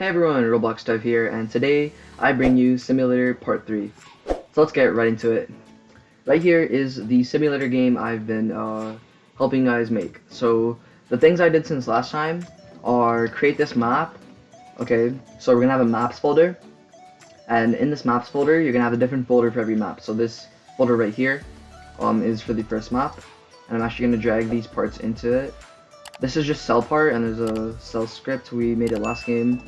Hey everyone, Roblox Dive here, and today I bring you Simulator Part 3. So let's get right into it. Right here is the simulator game I've been helping you guys make. So the things I did since last time are create this map. Okay, so we're gonna have a maps folder, and in this maps folder you're gonna have a different folder for every map. So this folder right here is for the first map, and I'm actually gonna drag these parts into it. This is just cell part, and there's a cell script. We made it last game,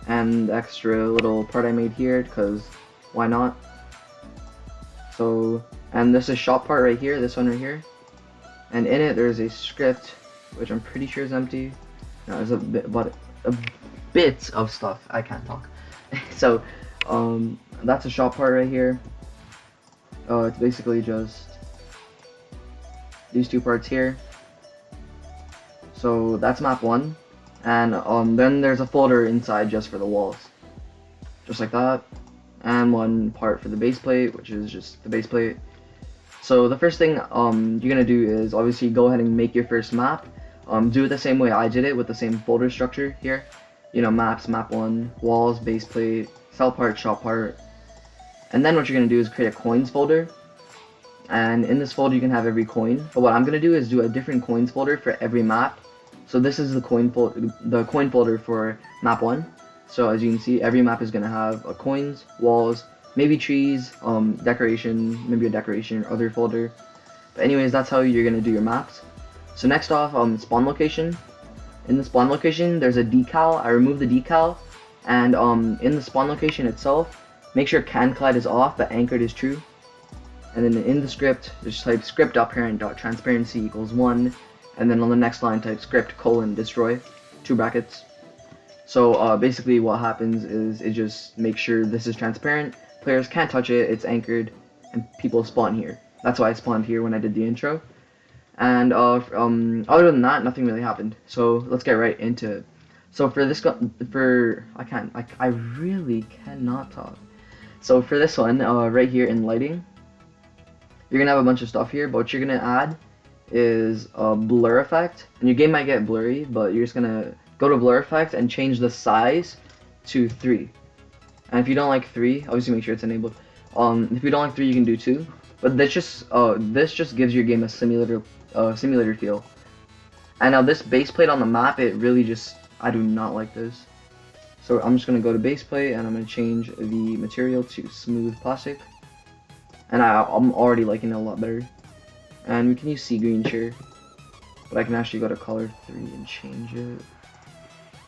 and the extra little part I made here because why not? So, and this is shop part right here, this one right here, and in it there's a script which I'm pretty sure is empty. No, there's a bit of stuff. I can't talk. So that's a shop part right here. It's basically just these two parts here. So that's map 1, and then there's a folder inside just for the walls, just like that, and one part for the base plate, which is just the base plate. So the first thing you're gonna do is obviously go ahead and make your first map. Do it the same way I did it, with the same folder structure here. You know, maps, map 1, walls, base plate, cell part, shop part. And then what you're gonna do is create a coins folder. And in this folder you can have every coin. But what I'm gonna do is do a different coins folder for every map. So this is the coin folder for map 1. So as you can see, every map is gonna have coins, walls, maybe trees, decoration, maybe a decoration or other folder. But anyways, that's how you're gonna do your maps. So next off, spawn location. In the spawn location, there's a decal. I removed the decal, and in the spawn location itself, make sure can collide is off, but anchored is true. And then in the script, just type script.parent.transparency equals 1, and then on the next line type script : destroy, 2 brackets. So basically what happens is it just makes sure this is transparent, players can't touch it, it's anchored, and people spawn here. That's why I spawned here when I did the intro. And other than that, nothing really happened. So let's get right into it. So for this, I really cannot talk. So for this one, right here in lighting, you're gonna have a bunch of stuff here, but what you're gonna add is a blur effect, and your game might get blurry, but you're just gonna go to blur effect and change the size to 3. And if you don't like 3, obviously make sure it's enabled. If you don't like 3, you can do 2. But this just gives your game a simulator feel. And now this base plate on the map, it really just, I do not like this. So I'm just gonna go to base plate, and I'm gonna change the material to smooth plastic. And I'm already liking it a lot better. And we can use sea green, sure, but I can actually go to color 3 and change it.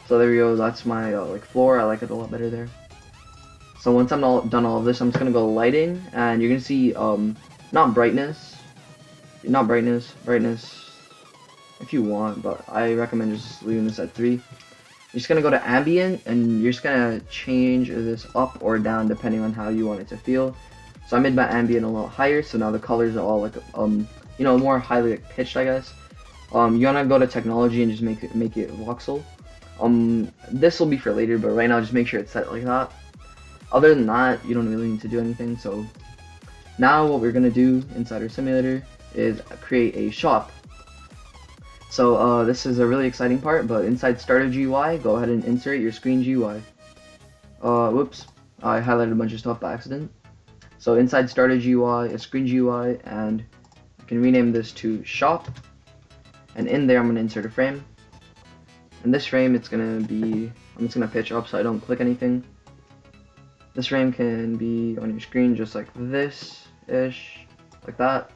So there we go, that's my like floor. I like it a lot better there. So once I'm done all of this, I'm just gonna go lighting, and you're gonna see not brightness if you want, but I recommend just leaving this at 3. You're just gonna go to ambient, and you're just gonna change this up or down depending on how you want it to feel. So I made my ambient a little higher, so now the colors are all like you know, more highly like, pitched, I guess. You wanna go to technology and just make it voxel. This will be for later, but right now just make sure it's set like that. Other than that, you don't really need to do anything. So now what we're gonna do inside our simulator is create a shop. So this is a really exciting part, but inside starter GUI, go ahead and insert your screen GUI. Whoops, I highlighted a bunch of stuff by accident. So inside starter GUI, a screen GUI, and I can rename this to shop. And in there, I'm gonna insert a frame. And this frame, it's gonna be, I'm just gonna pitch up so I don't click anything. This frame can be on your screen just like this-ish, like that.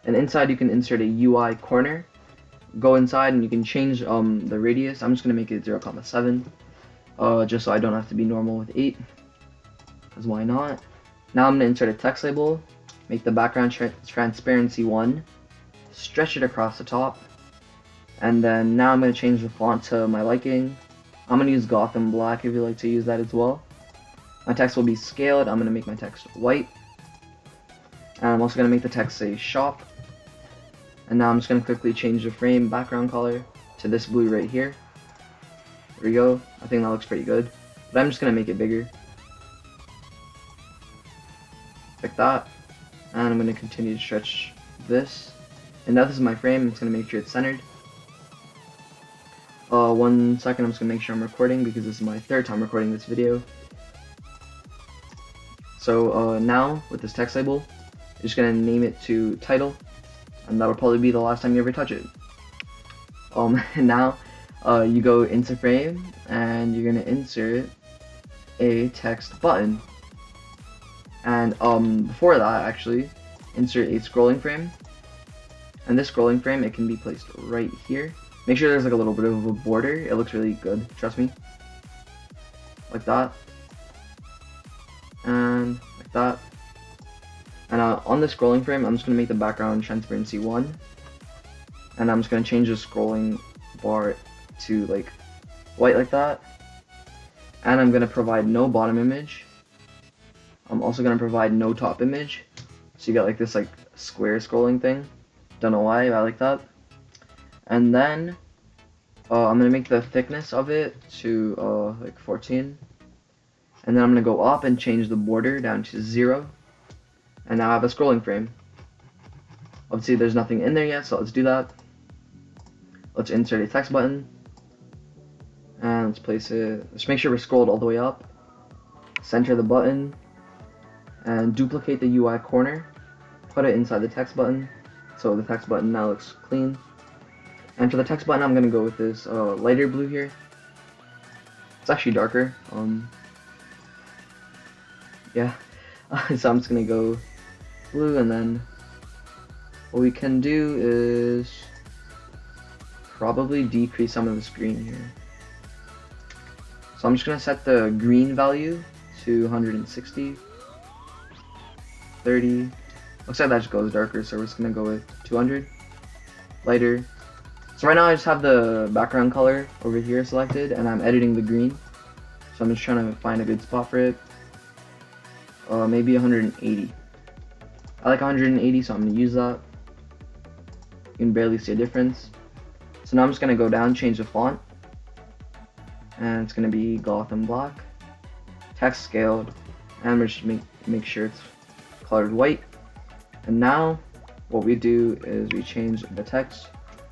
And inside you can insert a UI corner. Go inside and you can change the radius. I'm just gonna make it 0.7, just so I don't have to be normal with 8, because why not? Now I'm gonna insert a text label, make the background transparency 1, stretch it across the top, and then now I'm gonna change the font to my liking. I'm gonna use Gotham Black if you like to use that as well. My text will be scaled. I'm gonna make my text white, and I'm also gonna make the text say shop. And now I'm just gonna quickly change the frame background color to this blue right here. There we go. I think that looks pretty good, but I'm just gonna make it bigger, like that. And I'm gonna continue to stretch this. And now this is my frame. I'm just gonna make sure it's centered. 1 second, I'm just gonna make sure I'm recording because this is my 3rd time recording this video. So now with this text label, you're just gonna name it to title, and that'll probably be the last time you ever touch it. And now you go into frame and you're gonna insert a text button. And before that, actually, insert a scrolling frame. And this scrolling frame, it can be placed right here. Make sure there's like a little bit of a border. It looks really good, trust me. Like that. And like that. And on the scrolling frame, I'm just going to make the background transparency 1. And I'm just going to change the scrolling bar to like white like that. And I'm going to provide no bottom image. I'm also going to provide no top image. So you got like this like square scrolling thing. Don't know why, I like that. And then I'm going to make the thickness of it to like 14. And then I'm going to go up and change the border down to 0. And now I have a scrolling frame. Obviously there's nothing in there yet, so let's do that. Let's insert a text button. And let's place it, let's make sure we're scrolled all the way up. Center the button. And duplicate the UI corner. Put it inside the text button. So the text button now looks clean. And for the text button, I'm going to go with this lighter blue here. It's actually darker. Yeah. So I'm just going to go blue, and then what we can do is probably decrease some of the screen here. So I'm just going to set the green value to 160. 30. Looks like that just goes darker, so we're just going to go with 200. Lighter. So right now I just have the background color over here selected, and I'm editing the green. So I'm just trying to find a good spot for it. Maybe 180. I like 180, so I'm going to use that. You can barely see a difference. So now I'm just going to go down, change the font. And it's going to be Gotham Black. Text scaled. And we're just make sure it's colored white. And now what we do is we change the text.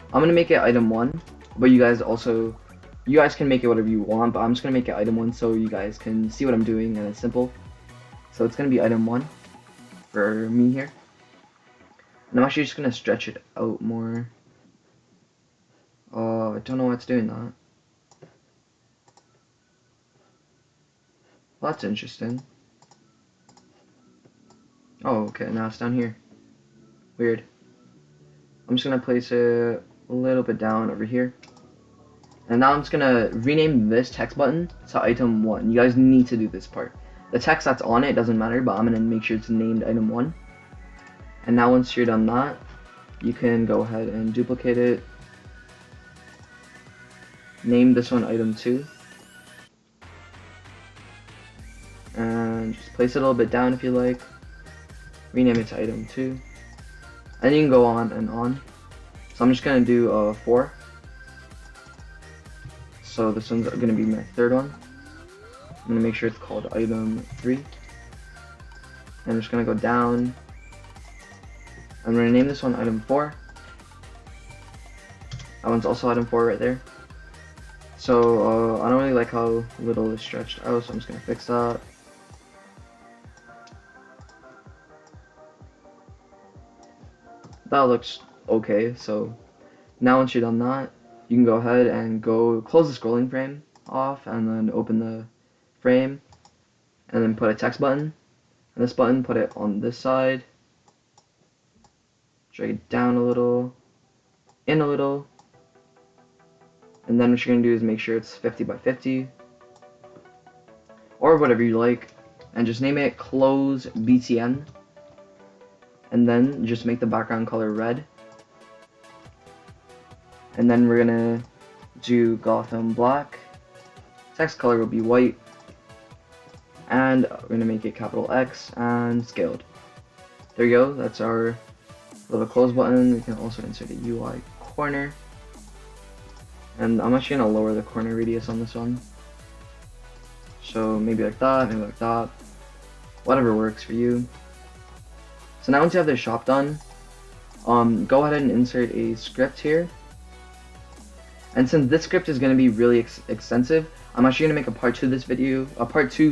I'm going to make it item 1. But you guys can make it whatever you want. But I'm just going to make it item 1 so you guys can see what I'm doing, and it's simple. So it's going to be item 1 for me here. And I'm actually just going to stretch it out more. I don't know what's doing that. Well, that's interesting. Oh, okay, now it's down here. Weird. I'm just going to place it a little bit down over here. And now I'm just going to rename this text button to item 1. You guys need to do this part. The text that's on it doesn't matter, but I'm going to make sure it's named item 1. And now once you're done that, you can go ahead and duplicate it. Name this one item 2. And just place it a little bit down if you like. Rename it to item 2. And you can go on and on. So I'm just going to do 4. So this one's going to be my 3rd one. I'm going to make sure it's called item 3. And I'm just going to go down. I'm going to name this one item 4. That one's also item 4 right there. So I don't really like how little is stretched out, so I'm just going to fix that. That looks okay. So now once you're done that, you can go ahead and go close the scrolling frame off, and then open the frame, and then put a text button. And this button, put it on this side. Drag it down a little, in a little. And then what you're going to do is make sure it's 50 by 50. Or whatever you like. And just name it close BTN. And then just make the background color red. And then we're going to do Gotham Black. Text color will be white. And we're going to make it capital X and scaled. There you go. That's our little close button. We can also insert a UI corner. And I'm actually going to lower the corner radius on this one. So maybe like that, maybe like that. Whatever works for you. So now once you have the shop done, go ahead and insert a script here. And since this script is going to be really extensive, I'm actually going to make a part 2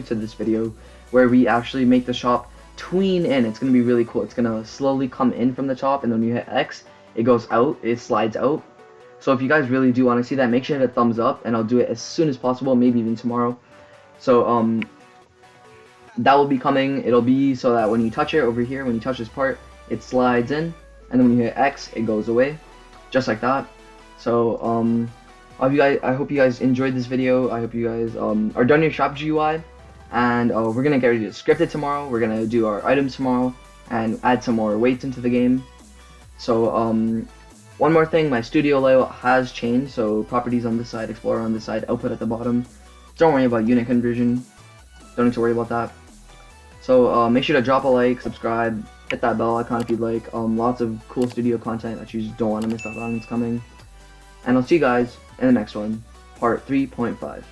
to this video, where we actually make the shop tween in. It's going to be really cool. It's going to slowly come in from the top, and then when you hit X, it goes out, it slides out. So if you guys really do want to see that, make sure to hit a thumbs up, and I'll do it as soon as possible, maybe even tomorrow. So that will be coming. It'll be so that when you touch it over here, when you touch this part, it slides in, and then when you hit X, it goes away, just like that. So I hope you guys enjoyed this video. I hope you guys are done your shop GUI, and we're gonna get ready to script it tomorrow. We're gonna do our items tomorrow and add some more weights into the game. So one more thing, my studio layout has changed. So properties on this side, explorer on this side, output at the bottom. Don't worry about unit conversion. Don't need to worry about that. So make sure to drop a like, subscribe, hit that bell icon if you'd like. Lots of cool studio content that you just don't want to miss out on is coming. And I'll see you guys in the next one, part 3.5.